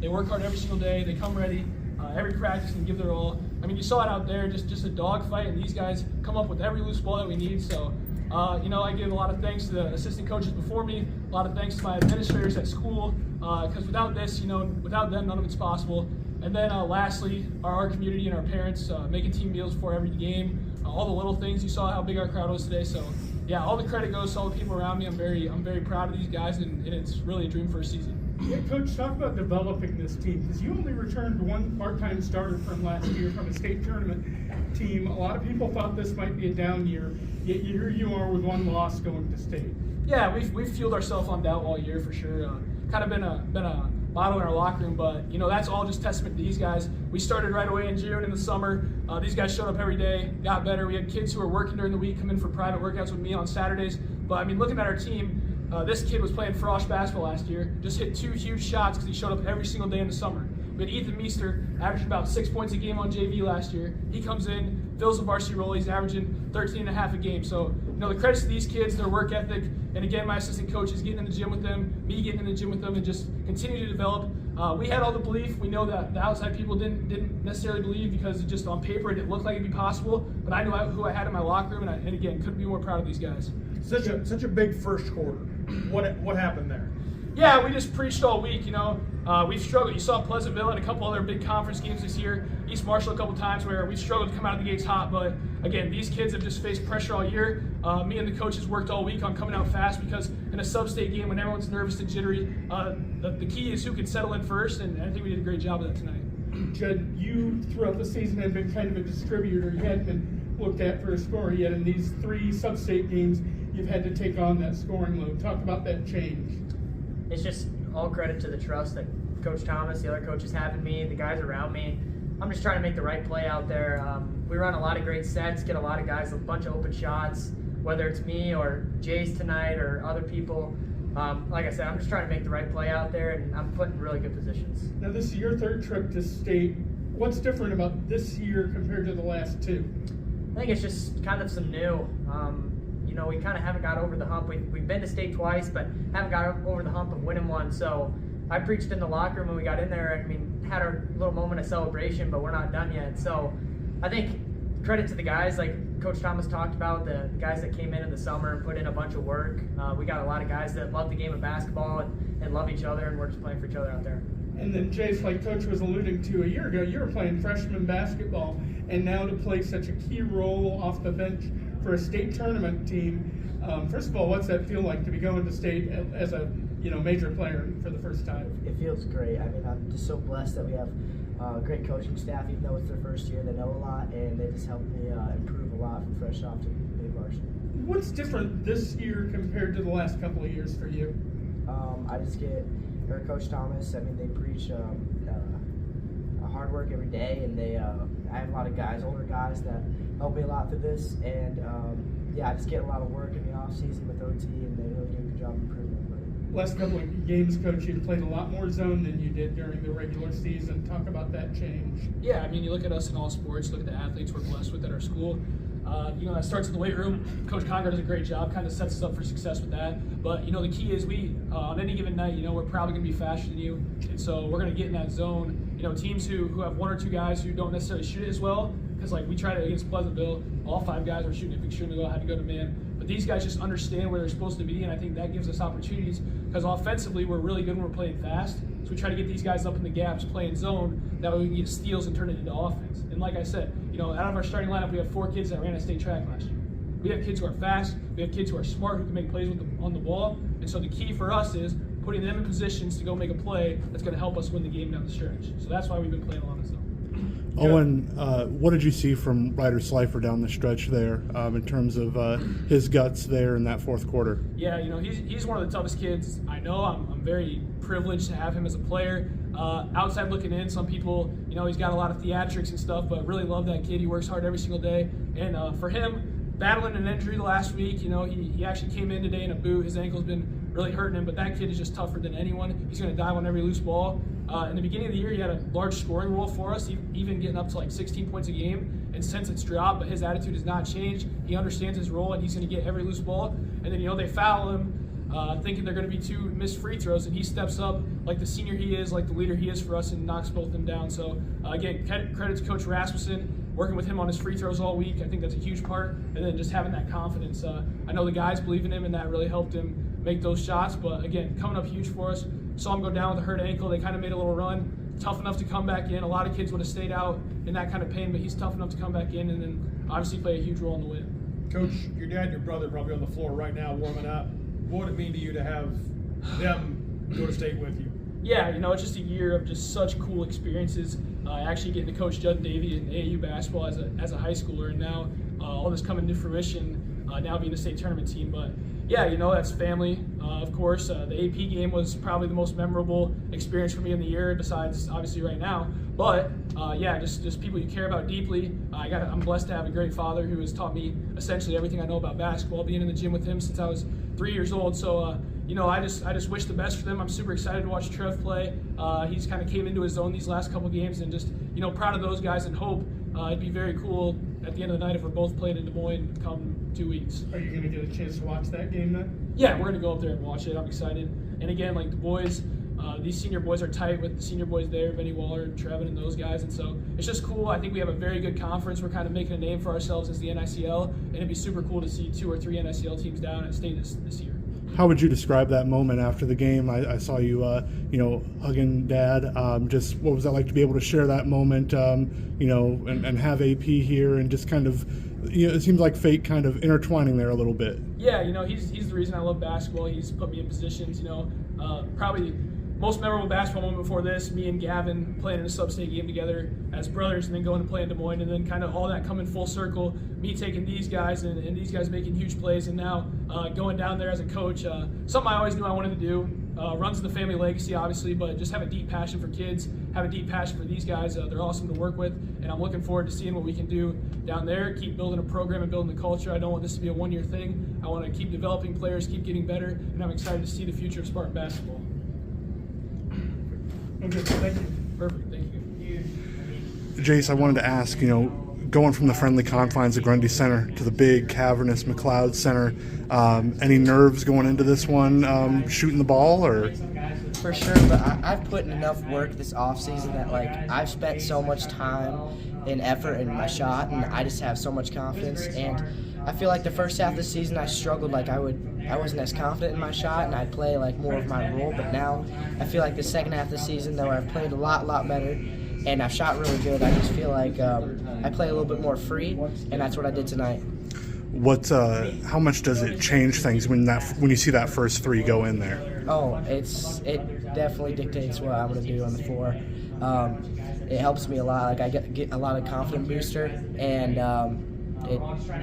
They work hard every single day. They come ready every practice and give their all. I mean, you saw it out there, just a dogfight, and these guys come up with every loose ball that we need. So, I give a lot of thanks to the assistant coaches before me, a lot of thanks to my administrators at school, because without this, without them, none of it's possible. And then lastly, our community and our parents making team meals before every game, all the little things. You saw how big our crowd was today. So, yeah, all the credit goes to all the people around me. I'm very proud of these guys, and it's really a dream for a season. Yeah, Coach, talk about developing this team, because you only returned one part-time starter from last year from a state tournament team. A lot of people thought this might be a down year, yet here you are with one loss going to state. Yeah, we've fueled ourselves on doubt all year for sure. Kind of been a motto in our locker room, but that's all just testament to these guys. We started right away in June in the summer. These guys showed up every day, got better. We had kids who were working during the week come in for private workouts with me on Saturdays. But I mean, looking at our team, this kid was playing frosh basketball last year, just hit 2 huge shots because he showed up every single day in the summer. We had Ethan Meester, averaged about 6 points a game on JV last year. He comes in, fills the varsity role, he's averaging 13.5 a game. So, the credits to these kids, their work ethic, and again, my assistant coach is getting in the gym with them, me getting in the gym with them, and just continue to develop. We had all the belief. We know that the outside people didn't necessarily believe, because just on paper it didn't look like it'd be possible, but I knew who I had in my locker room, and again, couldn't be more proud of these guys. Such a big first quarter. What happened there? Yeah, we just preached all week. We've struggled. You saw Pleasantville and a couple other big conference games this year, East Marshall a couple times, where we've struggled to come out of the gates hot. But again, these kids have just faced pressure all year. Me and the coaches worked all week on coming out fast, because in a sub-state game when everyone's nervous and jittery, the key is who can settle in first, and I think we did a great job of that tonight. Judd, you throughout the season have been kind of a distributor. You hadn't been looked at for a scorer yet. In these 3 sub-state games, you've had to take on that scoring load. Talk about that change. It's just all credit to the trust that Coach Thomas, the other coaches have in me, the guys around me. I'm just trying to make the right play out there. We run a lot of great sets, get a lot of guys a bunch of open shots, whether it's me or Jayce tonight or other people. Like I said, I'm just trying to make the right play out there, and I'm put in really good positions. Now, this is your 3rd trip to state. What's different about this year compared to the last 2? I think it's just kind of some new. We kind of haven't got over the hump. We've been to state twice, but haven't got over the hump of winning one. So I preached in the locker room when we got in there. I mean, had our little moment of celebration, but we're not done yet. So I think credit to the guys, like Coach Thomas talked about, the guys that came in the summer and put in a bunch of work. We got a lot of guys that love the game of basketball and love each other, and we're just playing for each other out there. And then, Jayce, like Coach was alluding to a year ago, you were playing freshman basketball, and now to play such a key role off the bench for a state tournament team. First of all, what's that feel like to be going to state as a major player for the first time? It feels great. I mean, I'm just so blessed that we have a great coaching staff. Even though it's their first year, they know a lot, and they just helped me improve a lot from fresh off to big varsity. What's different this year compared to the last couple of years for you? I just get Coach Thomas. I mean, they preach hard work every day, and I have a lot of guys, older guys, that help me a lot through this, and I just get a lot of work in the off season with OT, and they really do a good job improving everybody. Last couple of games, Coach, you've played a lot more zone than you did during the regular season. Talk about that change. Yeah, I mean, you look at us in all sports, look at the athletes we're blessed with at our school. That starts in the weight room. Coach Conger does a great job, kind of sets us up for success with that. But, the key is we, on any given night, we're probably going to be faster than you. And so we're going to get in that zone. Teams who have 1 or 2 guys who don't necessarily shoot it as well, because like we tried it against Pleasantville, all 5 guys were shooting it extremely well, had to go to man. But these guys just understand where they're supposed to be, and I think that gives us opportunities, because offensively we're really good when we're playing fast. So we try to get these guys up in the gaps, playing zone, that way we can get steals and turn it into offense. And like I said, out of our starting lineup, we have 4 kids that ran a state track last year. We have kids who are fast, we have kids who are smart, who can make plays on the ball. And so the key for us is putting them in positions to go make a play that's going to help us win the game down the stretch. So that's why we've been playing a lot of zone. Owen, what did you see from Ryder Slifer down the stretch there in terms of his guts there in that 4th quarter? Yeah, he's one of the toughest kids I know. I'm very privileged to have him as a player. Outside looking in, some people, he's got a lot of theatrics and stuff, but really love that kid. He works hard every single day. And for him, battling an injury the last week, he actually came in today in a boot. His ankle's been really hurting him, but that kid is just tougher than anyone. He's going to dive on every loose ball. In the beginning of the year, he had a large scoring role for us, even getting up to like 16 points a game. And since it's dropped, but his attitude has not changed. He understands his role, and he's going to get every loose ball. And then, they foul him. thinking they're going to be 2 missed free throws, and he steps up like the senior he is, like the leader he is for us, and knocks both of them down. So again, credit to Coach Rasmussen, working with him on his free throws all week. I think that's a huge part, and then just having that confidence. I know the guys believe in him, and that really helped him make those shots. But again, coming up huge for us. Saw him go down with a hurt ankle. They kind of made a little run. Tough enough to come back in. A lot of kids would have stayed out in that kind of pain, but he's tough enough to come back in, and then obviously play a huge role in the win. Coach, your dad and your brother are probably on the floor right now warming up. What would it mean to you to have them go to state with you? Yeah, it's just a year of just such cool experiences. Actually getting to coach Judd and Davey in AAU basketball as a high schooler, and now all this coming to fruition, now being the state tournament team. But yeah, that's family. Of course, the AP game was probably the most memorable experience for me in the year, besides obviously right now. But yeah, just people you care about deeply. I'm blessed to have a great father who has taught me essentially everything I know about basketball, being in the gym with him since I was 3 years old. So I just wish the best for them. I'm super excited to watch Trev play. He's kind of came into his own these last couple games, and just proud of those guys, and hope it'd be very cool at the end of the night if we're both playing in Des Moines come 2 weeks. Are you going to get a chance to watch that game then? Yeah, we're going to go up there and watch it. I'm excited. And again, like the boys, these senior boys are tight with the senior boys there, Benny Waller and Trevin and those guys. And so it's just cool. I think we have a very good conference. We're kind of making a name for ourselves as the NICL. And it'd be super cool to see 2 or 3 NICL teams down at state this year. How would you describe that moment after the game? I saw you, hugging Dad. Just what was that like to be able to share that moment, and have AP here, and just kind of, it seems like fate kind of intertwining there a little bit. Yeah, he's the reason I love basketball. He's put me in positions, probably most memorable basketball moment before this, me and Gavin playing in a sub-state game together as brothers, and then going to play in Des Moines, and then kind of all that coming full circle, me taking these guys and these guys making huge plays, and now going down there as a coach. Something I always knew I wanted to do. Runs in the family legacy, obviously, but just have a deep passion for kids, have a deep passion for these guys. They're awesome to work with, and I'm looking forward to seeing what we can do down there, keep building a program and building the culture. I don't want this to be a one-year thing. I want to keep developing players, keep getting better, and I'm excited to see the future of Spartan basketball. Okay, thank you. Perfect, thank you. Jayce, I wanted to ask, going from the friendly confines of Grundy Center to the big, cavernous McLeod Center, any nerves going into this one, shooting the ball, or? For sure, but I've put in enough work this offseason that, I've spent so much time and effort in my shot, and I just have so much confidence. And I feel like the first half of the season I struggled, I wasn't as confident in my shot, and I'd play more of my role. But now I feel like the second half of the season, though, I've played a lot better, and I've shot really good. I just feel like I play a little bit more free, and that's what I did tonight. How much does it change things when you see that first 3 go in there? Oh, it definitely dictates what I'm going to do on the floor. It helps me a lot. I get a lot of confidence booster, and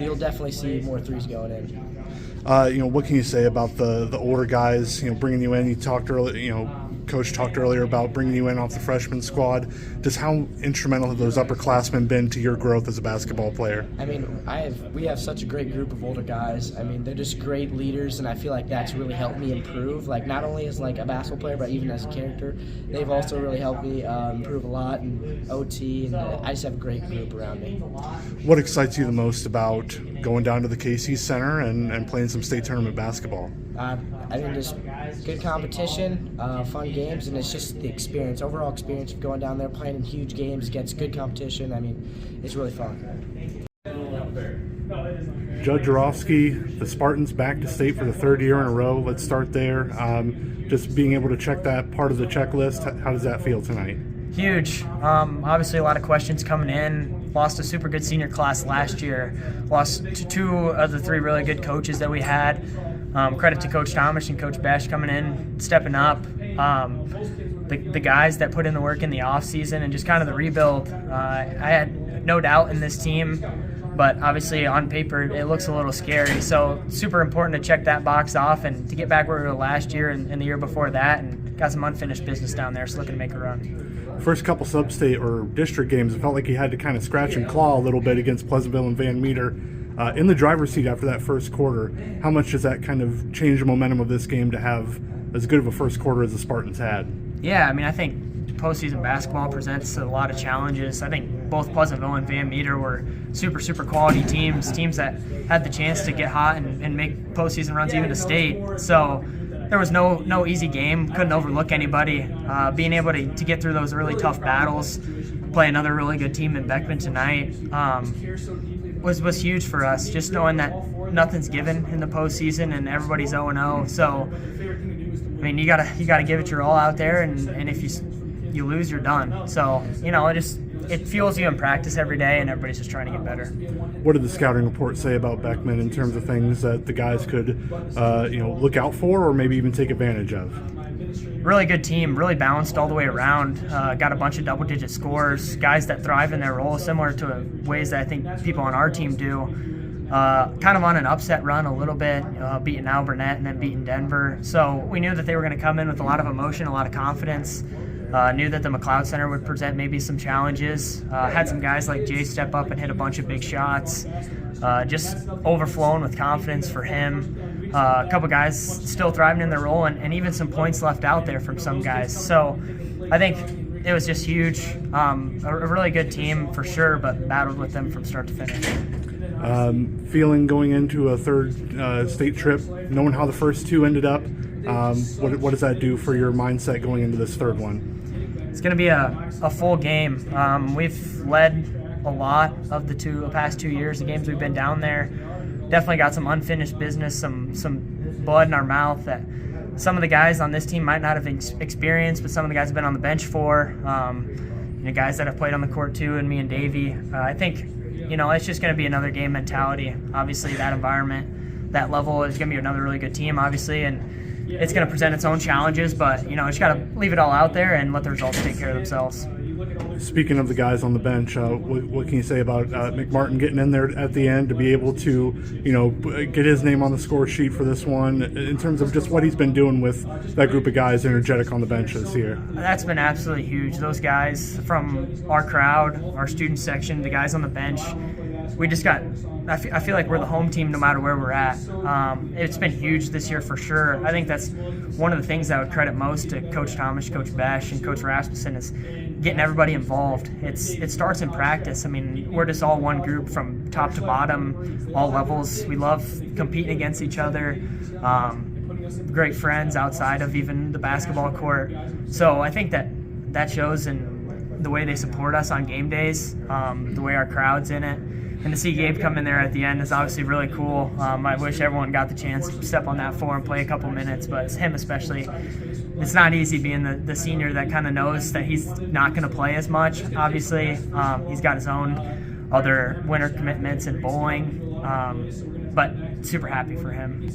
you'll definitely see more 3s going in. What can you say about the older guys? Bringing you in. You talked earlier. Coach talked earlier about bringing you in off the freshman squad. Just how instrumental have those upperclassmen been to your growth as a basketball player? I mean, we have such a great group of older guys. I mean, they're just great leaders, and I feel like that's really helped me improve. Not only as a basketball player, but even as a character. They've also really helped me improve a lot in OT, and I just have a great group around me. What excites you the most about going down to the KC Center and playing some state tournament basketball? I mean, just good competition, fun games, and it's just the experience, overall experience of going down there, playing in huge games against good competition. I mean, it's really fun. Judd Jirovsky, the Spartans back to state for the 3rd year in a row. Let's start there. Just being able to check that part of the checklist, how does that feel tonight? Huge. Obviously a lot of questions coming in. Lost a super good senior class last year. Lost 2 of the 3 really good coaches that we had. Credit to Coach Thomas and Coach Besh coming in, stepping up. The guys that put in the work in the offseason and just kind of the rebuild. I had no doubt in this team, but obviously on paper it looks a little scary. So super important to check that box off and to get back where we were last year and the year before that, and got some unfinished business down there, so looking to make a run. First couple sub-state or district games, it felt like you had to kind of scratch and claw a little bit against Pleasantville and Van Meter. In the driver's seat after that first quarter, how much does that kind of change the momentum of this game to have as good of a first quarter as the Spartans had? Yeah, I mean, I think postseason basketball presents a lot of challenges. I think both Pleasantville and Van Meter were super quality teams that had the chance to get hot and make postseason runs even to state. So there was no easy game. Couldn't overlook anybody. Being able to get through those really tough battles, play another really good team in Beckman tonight, was huge for us. Just knowing that nothing's given in the postseason and everybody's 0-0. So, I mean, you gotta give it your all out there, and if you lose, you're done. So, it fuels you in practice every day, and everybody's just trying to get better. What did the scouting report say about Beckman in terms of things that the guys could, look out for or maybe even take advantage of? Really good team, really balanced all the way around. Got a bunch of double-digit scores, guys that thrive in their role, similar to ways that I think people on our team do. Kind of on an upset run a little bit, beating Alburnett and then beating Denver. So we knew that they were going to come in with a lot of emotion, a lot of confidence. Knew that the McLeod Center would present maybe some challenges. Had some guys like Jay step up and hit a bunch of big shots. Just overflowing with confidence for him. A couple guys still thriving in their role, and even some points left out there from some guys. So I think it was just huge. A really good team for sure, but battled with them from start to finish. Feeling going into a third state trip, knowing how the first two ended up, what does that do for your mindset going into this third one? It's going to be a full game. We've led a lot of the past 2 years, the games we've been down there. Definitely got some unfinished business, some blood in our mouth that some of the guys on this team might not have experienced, but some of the guys have been on the bench for. Guys that have played on the court too, and me and Davey. I think, it's just going to be another game mentality. Obviously, that environment, that level is going to be another really good team, obviously, and it's going to present its own challenges, but, just got to leave it all out there and let the results take care of themselves. Speaking of the guys on the bench, what can you say about McMartin getting in there at the end to be able to, get his name on the score sheet for this one in terms of just what he's been doing with that group of guys energetic on the bench this year? That's been absolutely huge. Those guys from our crowd, our student section, the guys on the bench, I feel like we're the home team no matter where we're at. It's been huge this year for sure. I think that's one of the things I would credit most to Coach Thomas, Coach Besh, and Coach Rasmussen is getting everybody involved. It starts in practice. I mean, we're just all one group from top to bottom, all levels. We love competing against each other. Great friends outside of even the basketball court. So I think that shows in the way they support us on game days, the way our crowd's in it. And to see Gabe come in there at the end is obviously really cool. I wish everyone got the chance to step on that floor and play a couple minutes, but him especially. It's not easy being the senior that kind of knows that he's not going to play as much, obviously. He's got his own other winter commitments in bowling, but super happy for him.